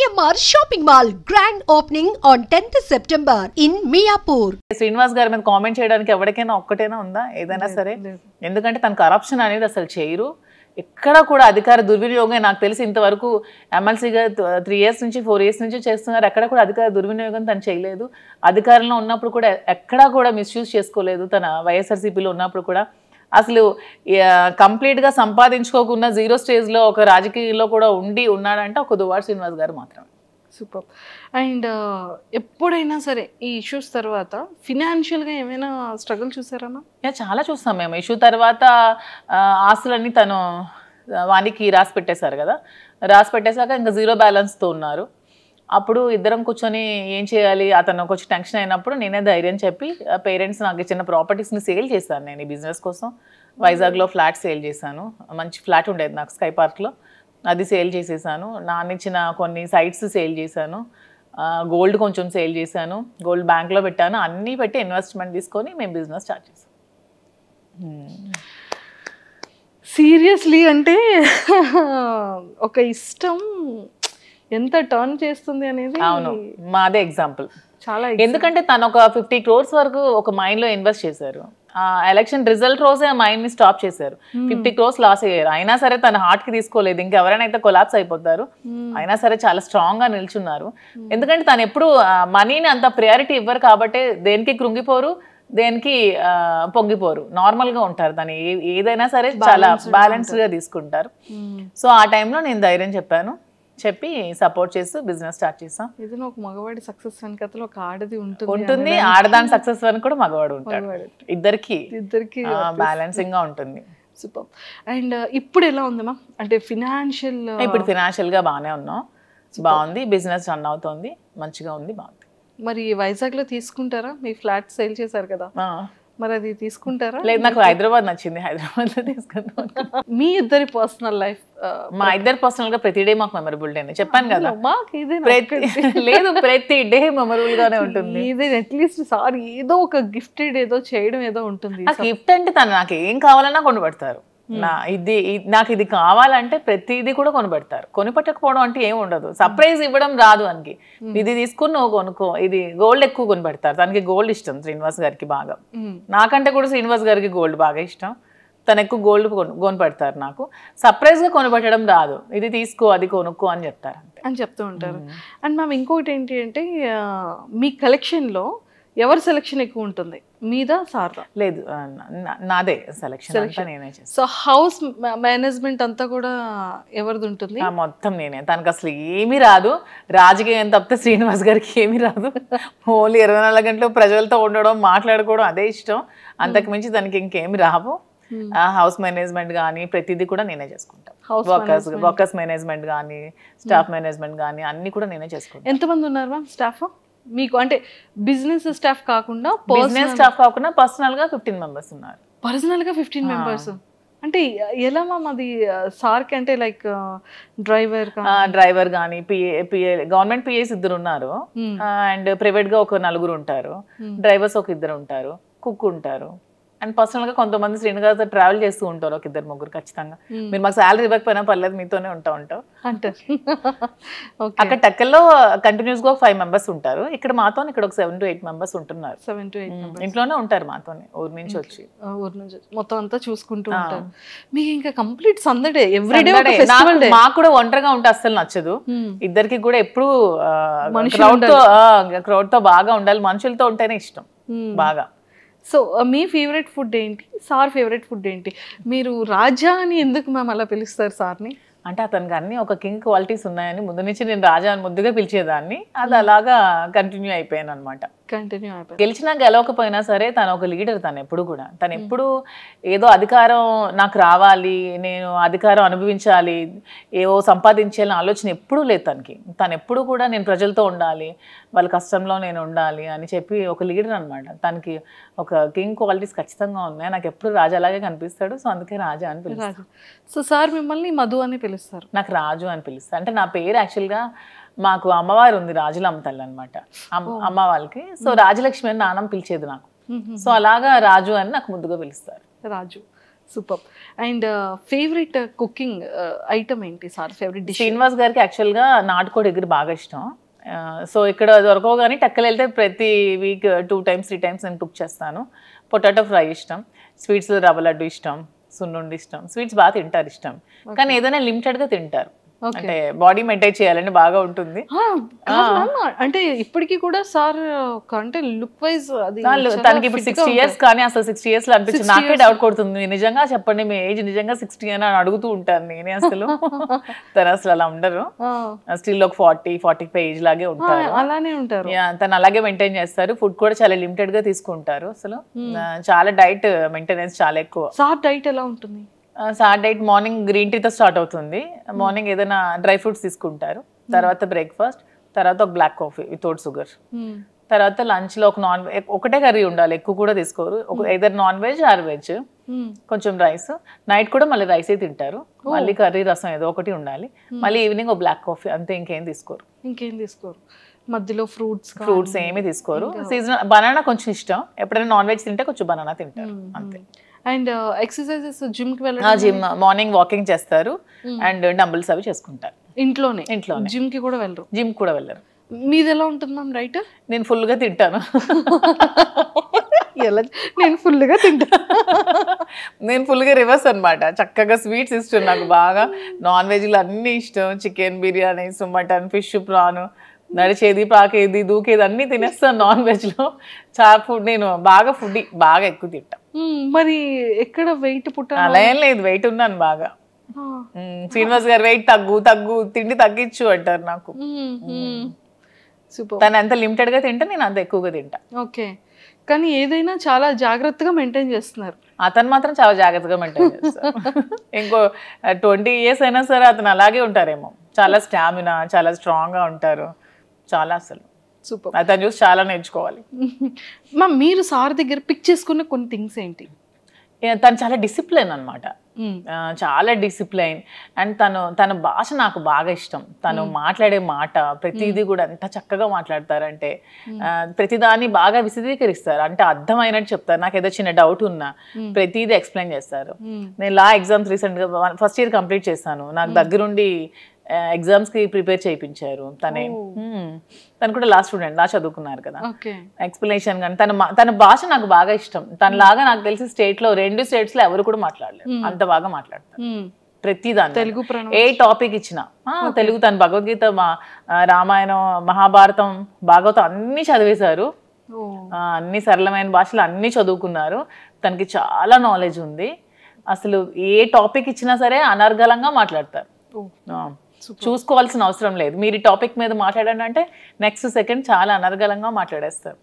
GMR Shopping Mall grand opening on 10th September in Miapur. Srinivas గారి మీద comment చేయడానికి ఎవరికైనా ఒక్కటైనా ఉందా ఏదైనా సరే? ఎందుకంటే తన కరప్షన్ అనేది అసలు చేయరు. ఎక్కడ కూడా అధికార దుర్వినియోగం నాకు తెలిసి ఇంతవరకు ఎమ్మెల్సీగా 3 years నుంచి 4 years నుంచి చేస్తున్నారు. ఎక్కడ కూడా అధికార దుర్వినియోగం తను చేయలేదు. అధికారంలో ఉన్నప్పుడు కూడా ఎక్కడా కూడా మిస్యూజ్ చేసుకోలేదు. తన వైఎస్ఆర్సీపీలో ఉన్నప్పుడు కూడా అసలు కంప్లీట్గా సంపాదించుకోకుండా 0 స్టేజ్లో ఒక రాజకీయాల్లో కూడా ఉన్నాడంటే ఒక దువ్వాడ శ్రీనివాస్ గారు మాత్రమే. సూపర్. అండ్ ఎప్పుడైనా సరే ఈ ఇష్యూస్ తర్వాత ఫినాన్షియల్గా ఏమైనా స్ట్రగుల్ చూసారమ్మా? చాలా చూస్తాం మేము. ఇష్యూ తర్వాత ఆస్తులన్నీ తను వానికి రాసి పెట్టేశారు కదా, రాసి పెట్టేశాక ఇంకా 0 బ్యాలెన్స్తో ఉన్నారు. అప్పుడు ఇద్దరం కూర్చొని ఏం చేయాలి, అతను కొంచెం టెన్షన్ అయినప్పుడు నేనే ధైర్యం చెప్పి పేరెంట్స్ నాకు ఇచ్చిన ప్రాపర్టీస్ని సేల్ చేశాను. నేను ఈ బిజినెస్ కోసం వైజాగ్లో ఫ్లాట్ సేల్ చేశాను. మంచి ఫ్లాట్ ఉండేది నాకు స్కై పార్క్లో, అది సేల్ చేసేసాను. నాన్నిచ్చిన కొన్ని సైట్స్ సేల్ చేశాను. గోల్డ్ కొంచెం సేల్ చేశాను. గోల్డ్ బ్యాంక్లో పెట్టాను. అన్నీ పెట్టి ఇన్వెస్ట్మెంట్ తీసుకొని మేము బిజినెస్ స్టార్ట్ చేసాం. సీరియస్లీ అంటే ఒక ఇష్టం ఎంత టర్న్ చేస్తుంది అనేది. అవును, మాదే ఎగ్జాంపుల్ చాలా. ఎందుకంటే తను ఒక 50 crores వరకు ఒక మైండ్లో ఇన్వెస్ట్ చేశారు. ఎలక్షన్ రిజల్ట్ రోజే ఆ మైండ్ని స్టాప్ చేశారు. 50 crores లాస్ అయ్యారు. అయినా సరే తన హార్ట్కి తీసుకోలేదు. ఇంకెవరైనా అయితే కొలాప్స్ అయిపోతారు. అయినా సరే చాలా స్ట్రాంగ్గా నిల్చున్నారు. ఎందుకంటే తను ఎప్పుడు మనీని అంత ప్రయారిటీ ఇవ్వరు కాబట్టి దేనికి కృంగిపోరు, దేనికి పొంగిపోరు, నార్మల్గా ఉంటారు. తను ఏదైనా సరే చాలా బ్యాలెన్స్డ్గా తీసుకుంటారు. సో ఆ టైంలో నేను ధైర్యం చెప్పి సపోర్ట్ చేస్తూ బిజినెస్ స్టార్ట్ చేసాం. ఏదైనా ఒక మగవాడి సక్సెస్ వెనకతలో ఒక ఆడది ఉంటుంది, ఆడదాని సక్సెస్ వెనక కూడా మగవాడు ఉంటాడు. ఇద్దరికి బ్యాలెన్సింగ్ గా ఉంటుంది. సూపర్. అండ్ ఇప్పుడు ఎలా ఉంది మ్యామ్? అంటే ఇప్పుడు ఫినాన్షియల్ గా బాగానే ఉన్నాం, బాగుంది. బిజినెస్ రన్ అవుతుంది, మంచిగా ఉంది, బాగుంది. మరి వైజాగ్ లో తీసుకుంటారా? మీ ఫ్లాట్ సేల్ చేశారు కదా, మరి అది తీసుకుంటారా? లేదు, నాకు హైదరాబాద్ నచ్చింది, హైదరాబాద్ లో తీసుకుంటాం. మీ ఇద్దరి పర్సనల్ లైఫ్? మా ఇద్దరు పర్సనల్ గా ప్రతి డే మాకు మెమరబుల్ డే. చెప్పాను కదా, లేదు ప్రతి డే మెమరబుల్ గానే ఉంటుంది. అట్లీస్ట్ సార్ ఏదో ఒక గిఫ్టెడ్ ఏదో చేయడం ఏదో ఉంటుంది. గిఫ్ట్ అంటే తను నాకు ఏం కావాలన్నా కొనిపెడతారు. నాకు ఇది కావాలంటే ప్రతిదీ కూడా కొనిపెడతారు. కొనిపెట్టకపోవడం అంటే ఏమి ఉండదు. సర్ప్రైజ్ ఇవ్వడం రాదు అనికి. ఇది తీసుకుని నువ్వు కొనుక్కో, ఇది గోల్డ్ ఎక్కువ కొనిపెడతారు. తనకి గోల్డ్ ఇష్టం శ్రీనివాస్ గారికి బాగా. నాకంటే కూడా శ్రీనివాస్ గారికి గోల్డ్ బాగా ఇష్టం. తను ఎక్కువ గోల్డ్ కొనిపెడతారు. నాకు సర్ప్రైజ్గా కొనిపెట్టడం రాదు. ఇది తీసుకో, అది కొనుక్కో అని చెప్తారు అని చెప్తూ ఉంటారు. అండ్ మ్యామ్ ఇంకోటి ఏంటి అంటే మీ కలెక్షన్లో ఎవరి సెలెక్షన్ ఎక్కువ ఉంటుంది, మీదా సార్దా? లేదు, నాదే సెలెక్షన్, నేనే చేస్తాను. సో హౌస్ మేనేజ్మెంట్ అంతా కూడా ఎవరిది ఉంటుంది? మొత్తం నేనే. తనకు అసలు ఏమీ రాదు. రాజకీయం తప్పితే శ్రీనివాస్ గారికి ఏమీ రాదు. ఓన్లీ 24 గంటలు ప్రజలతో ఉండడం, మాట్లాడుకోవడం అదే ఇష్టం. అంతకు మించి తనకి ఇంకేమి రావు. హౌస్ మేనేజ్మెంట్ కానీ ప్రతిదీ కూడా నేనే చేసుకుంటాను. వర్కర్స్ మేనేజ్మెంట్ కానీ స్టాఫ్ మేనేజ్మెంట్ కానీ అన్ని కూడా నేనే చేసుకుంటాను. ఎంతమంది ఉన్నారు మ్యామ్ స్టాఫ్ మీకు? అంటే బిజినెస్ స్టాఫ్ కాకుండా పర్సనల్ గా 15 members ఉన్నారు. పర్సనల్ గా 15 members అంటే ఎలా మ్యామ్ అది? సార్కి అంటే లైక్ డ్రైవర్ కానీ పిఏ గవర్నమెంట్ పిఏస్ 2 ఉన్నారు. అండ్ ప్రైవేట్ గా ఒక 4 ఉంటారు. డ్రైవర్స్ ఒక 2 ఉంటారు. కుక్ ఉంటారు. అండ్ పర్సనల్ గా కొంతమంది శ్రీనివాస్ ట్రావెల్ చేస్తూ ఉంటారు, ఒక 2-3 ఖచ్చితంగా. మీరు మాకు శాలరీ ఇవ్వకపోయినా పర్లేదు, మీతోనే ఉంటాం అంటారు. అక్కడ టెక్కల్లో కంటిన్యూస్ గా 5 members ఉంటారు. ఇక్కడ మాతో ఇక్కడ ఒక 7 to 8 members ఉంటున్నారు. 7 to 8 members ఇంట్లోనే ఉంటారు మాతోనే, ఊరు నుంచి వచ్చి మొత్తం అంతా చూసుకుంటూ ఉంటారు. మీకు ఇంకా కంప్లీట్ సందడే, ఎవ్రీడే ఒక ఫెస్టివల్ డే. మాకు కూడా ఒంటరిగా ఉంటే అస్సలు నచ్చదు. ఇద్దరికి కూడా ఎప్పుడు క్రౌడ్ తో బాగా ఉండాలి, మనుషులతో ఉంటేనే ఇష్టం బాగా. సో మీ ఫేవరెట్ ఫుడ్ ఏంటి, సార్ ఫేవరెట్ ఫుడ్ ఏంటి? మీరు రాజా అని ఎందుకు మ్యామ్ అలా పిలుస్తారు సార్ని? అంటే అతనికి అన్ని ఒక కింగ్ క్వాలిటీస్ ఉన్నాయని ముందు నుంచి నేను రాజా అని ముద్దుగా పిలిచేదాన్ని. అది అలాగా కంటిన్యూ అయిపోయాను అనమాట. గెలిచినా గెలవకపోయినా సరే తను ఒక లీడర్. తను ఎప్పుడు కూడా తను ఎప్పుడు ఏదో అధికారం నాకు రావాలి, నేను అధికారం అనుభవించాలి, ఏవో సంపాదించాలని ఆలోచన ఎప్పుడూ లేదు తనకి. తను ఎప్పుడు కూడా నేను ప్రజలతో ఉండాలి, వాళ్ళ కష్టంలో నేను ఉండాలి అని చెప్పి ఒక లీడర్ అనమాట. తనకి ఒక కింగ్ క్వాలిటీస్ ఖచ్చితంగా ఉన్నాయి. నాకు ఎప్పుడు రాజా అలాగే కనిపిస్తాడు. సో అందుకే రాజా అని పిలుస్తాడు. సో సార్ మిమ్మల్ని మధు అని పిలుస్తారు? నాకు రాజు అని పిలుస్తారు. అంటే నా పేరు యాక్చువల్గా మాకు అమ్మవారు ఉంది, రాజులమ్మ తల్లి అనమాట అమ్మ వాళ్ళకి. సో రాజలక్ష్మి అని నాన్నమ్మ పిలిచేది నాకు. సో అలాగా రాజు అని నాకు ముద్దుగా పిలుస్తారు. Raju. Super. And favourite cooking item ఏంటి సార్? Favourite dish? శ్రీనివాస్ గారికి యాక్చువల్గా నాటుకోడి ఎగురు బాగా ఇష్టం. సో ఇక్కడ దొరకవు కానీ టెక్కలు వెళ్తే ప్రతి వీక్ 2 times 3 times నేను కుక్ చేస్తాను. పొటాటో ఫ్రై ఇష్టం, స్వీట్స్ రవ్వ లడ్డు ఇష్టం, సున్నుండి ఇష్టం. స్వీట్స్ బాగా తింటారు ఇష్టం, కానీ ఏదైనా లిమిటెడ్గా తింటారు. అంటే బాడీ మెయింటైన్ చేయాలని బాగా ఉంటుంది. అంటే ఇప్పటికీ కూడా సార్ అంటే లుక్ వైజ్ అది తనకి ఇప్పుడు 60 years, కానీ అసలు 60 years లో అనిపించింది. నాకే డౌట్ కొడుతుంది, నిజంగా చెప్పండి మీ ఏజ్ నిజంగా 60 అని అడుగుతూ ఉంటాను నేనే. అసలు తను అసలు అలా ఉండరు, స్టిల్ ఒక 40-45 ఏజ్ లాగే ఉంటారు. అలానే ఉంటారు. తను అలాగే మెయింటైన్ చేస్తారు. ఫుడ్ కూడా చాలా లిమిటెడ్ గా తీసుకుంటారు. అసలు చాలా డైట్ మెయింటెనెన్స్ చాలా ఎక్కువ. సార్ డైట్ ఎలా ఉంటుంది? సార్ డైట్ మార్నింగ్ గ్రీన్ టీతో స్టార్ట్ అవుతుంది. మార్నింగ్ ఏదైనా డ్రై ఫ్రూట్స్ తీసుకుంటారు, తర్వాత బ్రేక్ఫాస్ట్, తర్వాత ఒక బ్లాక్ కాఫీ వితౌట్ షుగర్, తర్వాత లంచ్ లో ఒకటే కర్రీ ఉండాలి, ఎక్కువ కూడా తీసుకోరు. ఏదైనా నాన్ వెజ్ ఆర్ వెజ్, కొంచెం రైస్. నైట్ కూడా మళ్ళీ రైసే తింటారు, మళ్ళీ కర్రీ రసం ఏదో ఒకటి ఉండాలి. మళ్ళీ ఈవినింగ్ ఒక బ్లాక్ కాఫీ, అంతే, ఇంకేం తీసుకోరు. మధ్యలో ఫ్రూట్స్ ఏమీ తీసుకోరు. సీజనల్ బనానా కొంచెం ఇష్టం, ఎప్పుడైనా నాన్ వెజ్ తింటే కొంచెం బనానా తింటారు, అంతే. అండ్ ఎక్సర్సైజెస్ జిమ్ కి వెళ్ళడం? జిమ్ మార్నింగ్ వాకింగ్ చేస్తారు అండ్ డంబుల్స్ అవి చేసుకుంటారు ఇంట్లోనే. జిమ్ కి కూడా వెళ్ళరు? జిమ్ కూడా వెళ్ళరు. మీది ఎలా ఉంటుంది మ్యామ్ రైట్? నేను ఫుల్ గా తింటాను. నేను ఫుల్ గా తింటాను. నేను ఫుల్ గా రివర్స్ అనమాట. చక్కగా స్వీట్స్ ఇష్టం నాకు బాగా, నాన్ వెజ్లు అన్ని ఇష్టం, chicken biryani, mutton, fish, prawn, నడిచేది పాకేది దూకేది అన్ని తినేస్తాను. నాన్ వెజ్ లో చాలా ఫుడ్, నేను బాగా ఫుడ్ బాగా ఎక్కువ తింటా. మరి ఎక్కడ వెయిట్ అలా ఏం లేదు, వెయిట్ ఉన్నాను బాగా. శ్రీనివాస్ గారు వెయిట్ తగ్గు తిండి తగ్గించు అంటారు నాకు. తను ఎంత లిమిటెడ్ గా తింటే నేను అంత ఎక్కువగా తింటా. ఓకే, కానీ ఏదైనా చాలా జాగ్రత్తగా మెయింటైన్ చేస్తున్నారు. అతను మాత్రం చాలా జాగ్రత్తగా మెయింటైన్ చేస్తారు. ఇంకో 20 years అయినా సరే అతను అలాగే ఉంటారేమో. చాలా స్టామినా, చాలా స్ట్రాంగ్ గా ఉంటారు, చాలా. అసలు సూపర్. అతను చూసి చాలా నేర్చుకోవాలి. మా మీరు సార్ దగ్గర పిక్ చేసుకున్న కొన్ని థింగ్స్ ఏంటి? తను చాలా డిసిప్లైన్ అనమాట, చాలా డిసిప్లైన్. అండ్ తన భాష నాకు బాగా ఇష్టం. తను మాట్లాడే మాట ప్రతిదీ కూడా ఎంత చక్కగా మాట్లాడతారంటే, ప్రతిదాన్ని బాగా విశదీకరిస్తారు, అంటే అర్థమైనట్టు చెప్తారు. నాకు ఏదో చిన్న డౌట్ ఉన్నా ప్రతిదీ ఎక్స్ప్లెయిన్ చేస్తారు. నేను లా ఎగ్జామ్స్ రీసెంట్గా ఫస్ట్ ఇయర్ కంప్లీట్ చేశాను. నాకు దగ్గరుండి ఎగ్జామ్స్ కి ప్రిపేర్ చేయించారు. తను కూడా లా స్టూడెంట్, లా చదువుకున్నారు కదా. ఎక్స్ప్లెనేషన్ కానీ తన భాష నాకు బాగా ఇష్టం. తనలాగా నాకు తెలిసి స్టేట్ లో 2 states లో ఎవరు కూడా మాట్లాడలేరు, అంత బాగా మాట్లాడతారు ప్రతిదాన్ని. తెలుగు ఏ టాపిక్ ఇచ్చినా తెలుగు. తను భగవద్గీత, రామాయణం, మహాభారతం, భాగవతం అన్ని చదివేశారు. అన్ని సరళమైన భాషలు అన్ని చదువుకున్నారు. తనకి చాలా నాలెడ్జ్ ఉంది. అసలు ఏ టాపిక్ ఇచ్చినా సరే అనర్గళంగా మాట్లాడతారు. చూసుకోవాల్సిన అవసరం లేదు. మీరు ఈ టాపిక్ మీద మాట్లాడండి అంటే నెక్స్ట్ సెకండ్ చాలా అనర్గళంగా మాట్లాడేస్తారు.